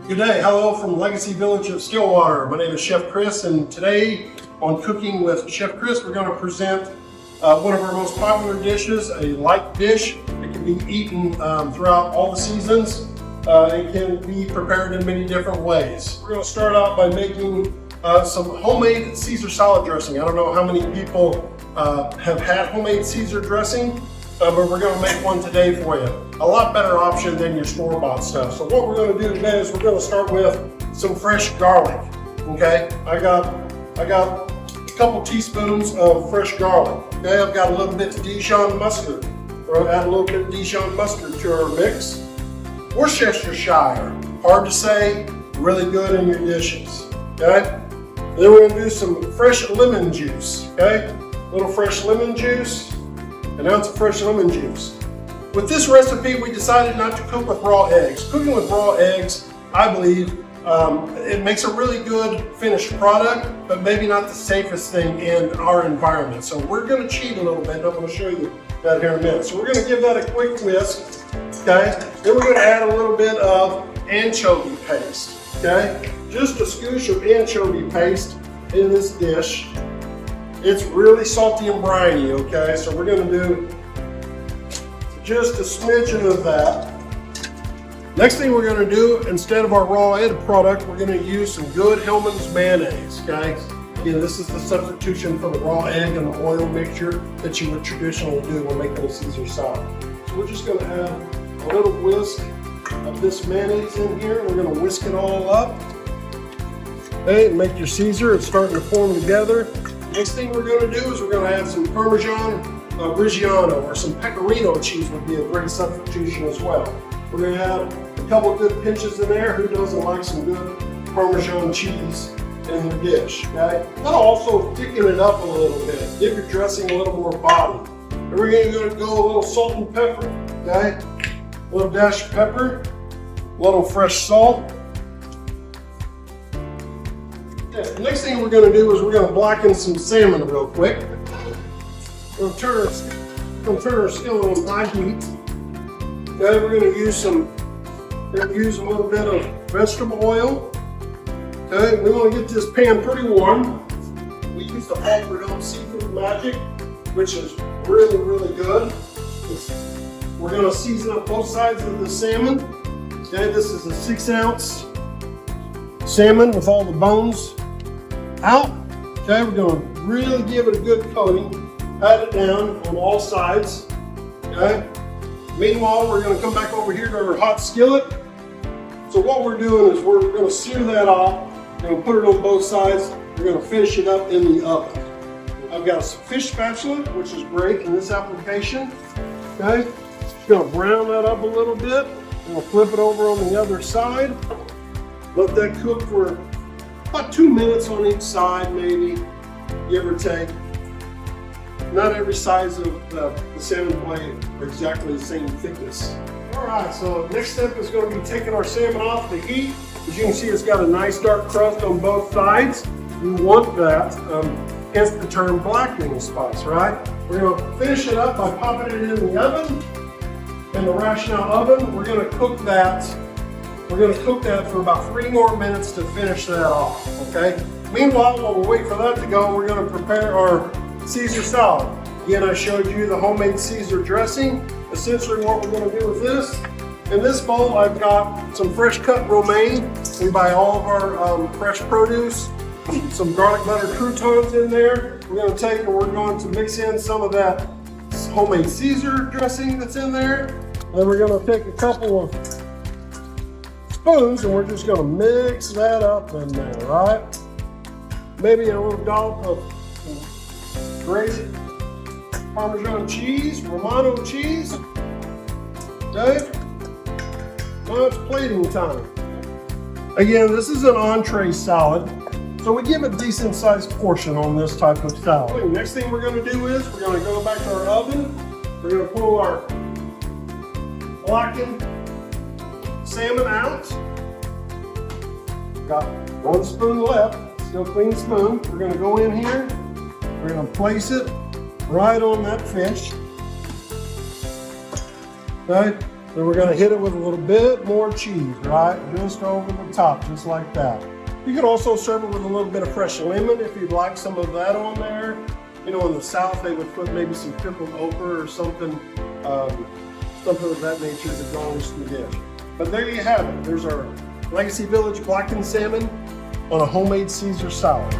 Good day, hello from Legacy Village of Stillwater. My name is Chef Chris, and today on Cooking with Chef Chris, we're going to present one of our most popular dishes, a light dish. It can be eaten throughout all the seasons. It can be prepared in many different ways. We're going to start out by making some homemade Caesar salad dressing. I don't know how many people have had homemade Caesar dressing, but we're going to make one today for you. A lot better option than your store-bought stuff. So what we're going to do today is we're going to start with some fresh garlic. Okay, I got a couple teaspoons of fresh garlic. Okay, I've got a little bit of Dijon mustard. We're going to add a little bit of Dijon mustard to our mix. Worcestershire, hard to say, really good in your dishes. Okay, then we're going to do some fresh lemon juice. Okay, a little fresh lemon juice, an ounce of fresh lemon juice. With this recipe, we decided not to cook with raw eggs. Cooking with raw eggs, I believe, it makes a really good finished product, but maybe not the safest thing in our environment. So we're going to cheat a little bit, and I'm going to show you that here in a minute. So we're going to give that a quick whisk, okay? Then we're going to add a little bit of anchovy paste, okay? Just a scoosh of anchovy paste in this dish. It's really salty and briny, okay? So we're going to do just a smidgen of that. Next thing we're going to do, instead of our raw egg product, we're going to use some good Hellmann's mayonnaise, okay? Again, this is the substitution for the raw egg and the oil mixture that you would traditionally do when making a Caesar salad. So we're just going to add a little whisk of this mayonnaise in here. We're going to whisk it all up. Okay, make your Caesar. It's starting to form together. Next thing we're going to do is we're going to add some Parmesan Reggiano, or some Pecorino cheese would be a great substitution as well. We're going to add a couple of good pinches in there. Who doesn't like some good Parmesan cheese in the dish, okay? That'll also thicken it up a little bit, give your dressing a little more body. And we're going to go a little salt and pepper, okay? A little dash of pepper, a little fresh salt. Okay, the next thing we're going to do is we're going to blacken some salmon real quick. We're going to turn our skillet on high heat. Okay, we're going to use a little bit of vegetable oil. Okay, we want to get this pan pretty warm. We use the Alfredo Seafood Magic, which is really, really good. We're going to season up both sides of the salmon. Okay, this is a 6-ounce salmon with all the bones out. Okay, we're going to really give it a good coating. Pat it down on all sides, okay? Meanwhile, we're going to come back over here to our hot skillet. So what we're doing is we're going to sear that off. We're going to put it on both sides. We're going to finish it up in the oven. I've got a fish spatula, which is great in this application, okay? Just going to brown that up a little bit. We'll flip it over on the other side. Let that cook for about 2 minutes on each side, maybe, give or take. Not every size of the salmon blade are exactly the same thickness. All right, so next step is going to be taking our salmon off the heat. As you can see, it's got a nice dark crust on both sides. You want that, hence the term blackening spice, right? We're going to finish it up by popping it in the oven. In the Rational oven, we're going to cook that. We're going to cook that for about 3 more minutes to finish that off, okay? Meanwhile, while we wait for that to go, we're going to prepare our Caesar salad. Again, I showed you the homemade Caesar dressing. Essentially what we're going to do with this. In this bowl, I've got some fresh cut romaine. We buy all of our fresh produce. Some garlic butter croutons in there. We're going to take and we're going to mix in some of that homemade Caesar dressing that's in there. Then we're going to take a couple of spoons and we're just going to mix that up in there, right? Maybe a little dollop of grated Parmesan cheese, Romano cheese. Okay, now it's plating time. Again, this is an entree salad, so we give a decent sized portion on this type of salad. Next thing we're going to do is we're going to go back to our oven. We're going to pull our blackened salmon out. Got 1 spoon left, still clean spoon. We're going to go in here. We're going to place it right on that fish. Okay, Then we're gonna hit it with a little bit more cheese, right? Just over the top, just like that. You can also serve it with a little bit of fresh lemon if you'd like some of that on there. You know, in the South, they would put maybe some pickled okra or something, something of that nature to garnish the dish. But there you have it. There's our Legacy Village blackened salmon on a homemade Caesar salad.